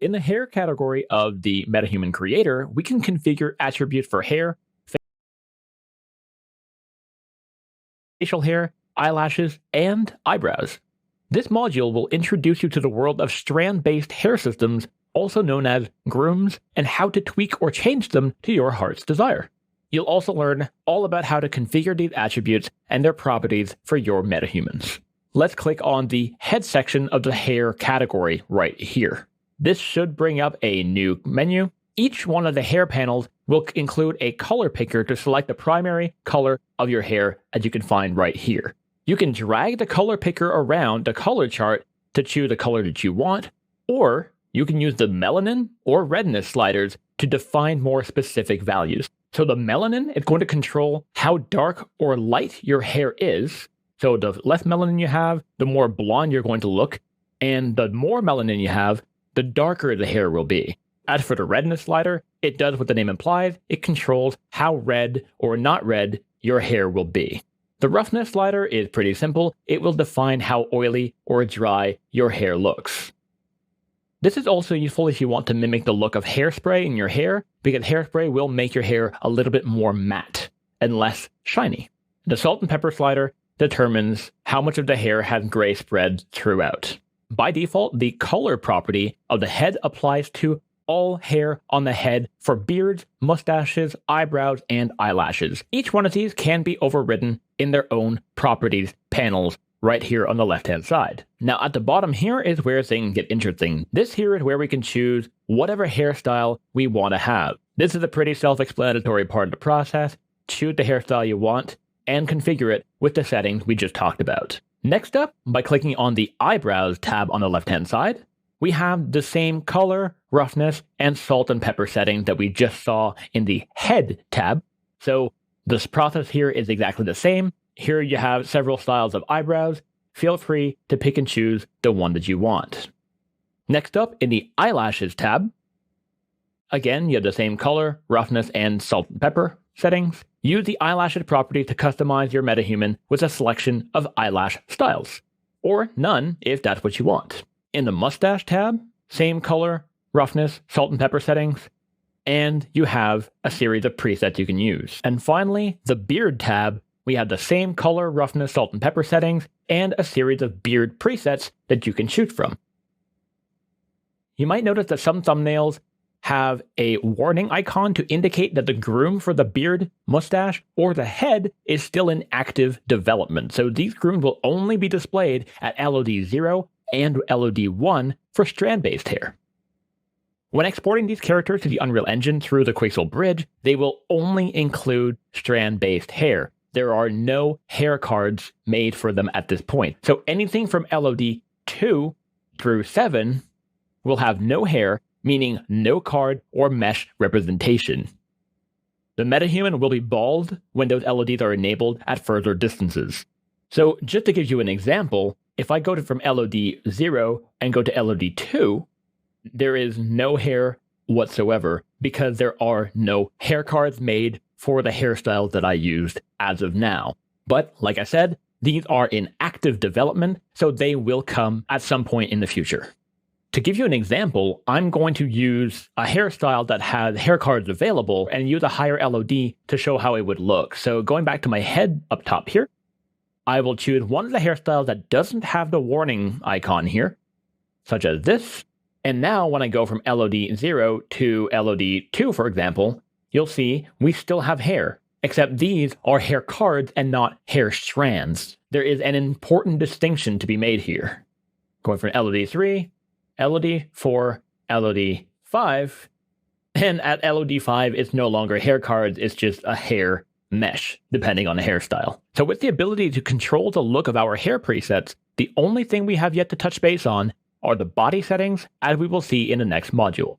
In the hair category of the MetaHuman Creator, we can configure attributes for hair, facial hair, eyelashes, and eyebrows. This module will introduce you to the world of strand-based hair systems, also known as grooms, and how to tweak or change them to your heart's desire. You'll also learn all about how to configure these attributes and their properties for your metahumans. Let's click on the head section of the hair category right here. This should bring up a new menu. Each one of the hair panels will include a color picker to select the primary color of your hair, as you can find right here. You can drag the color picker around the color chart to choose the color that you want, or you can use the melanin or redness sliders to define more specific values. So the melanin is going to control how dark or light your hair is. So the less melanin you have, the more blonde you're going to look, and the more melanin you have, the darker the hair will be. As for the redness slider, it does what the name implies. It controls how red or not red your hair will be. The roughness slider is pretty simple. It will define how oily or dry your hair looks. This is also useful if you want to mimic the look of hairspray in your hair, because hairspray will make your hair a little bit more matte and less shiny. The salt and pepper slider determines how much of the hair has gray spread throughout. By default, the color property of the head applies to all hair on the head for beards, mustaches, eyebrows, and eyelashes. Each one of these can be overridden in their own properties panels right here on the left-hand side. Now at the bottom here is where things get interesting. This here is where we can choose whatever hairstyle we want to have. This is a pretty self-explanatory part of the process. Choose the hairstyle you want and configure it with the settings we just talked about. Next up, by clicking on the Eyebrows tab on the left-hand side, we have the same color, roughness, and salt and pepper settings that we just saw in the Head tab. So this process here is exactly the same. Here you have several styles of eyebrows. Feel free to pick and choose the one that you want. Next up, in the Eyelashes tab, again, you have the same color, roughness, and salt and pepper settings. Use the eyelashes property to customize your metahuman with a selection of eyelash styles, or none if that's what you want. In the Mustache tab, same color, roughness, salt and pepper settings, and you have a series of presets you can use. And finally, the Beard tab, we have the same color, roughness, salt and pepper settings, and a series of beard presets that you can choose from. You might notice that some thumbnails have a warning icon to indicate that the groom for the beard, mustache, or the head is still in active development. So these grooms will only be displayed at LOD 0 and LOD 1 for strand-based hair. When exporting these characters to the Unreal Engine through the Quixel Bridge, they will only include strand-based hair. There are no hair cards made for them at this point. So anything from LOD 2 through 7 will have no hair, meaning no card or mesh representation. The metahuman will be bald when those LODs are enabled at further distances. So just to give you an example, if I go from LOD 0 and go to LOD 2, there is no hair whatsoever because there are no hair cards made for the hairstyles that I used as of now. But like I said, these are in active development, so they will come at some point in the future. To give you an example, I'm going to use a hairstyle that has hair cards available and use a higher LOD to show how it would look. So going back to my head up top here, I will choose one of the hairstyles that doesn't have the warning icon here, such as this. And now when I go from LOD 0 to LOD 2, for example, you'll see we still have hair, except these are hair cards and not hair strands. There is an important distinction to be made here. Going from LOD 3, LOD 4, LOD 5, and at LOD 5, it's no longer hair cards, it's just a hair mesh, depending on the hairstyle. So with the ability to control the look of our hair presets, the only thing we have yet to touch base on are the body settings, as we will see in the next module.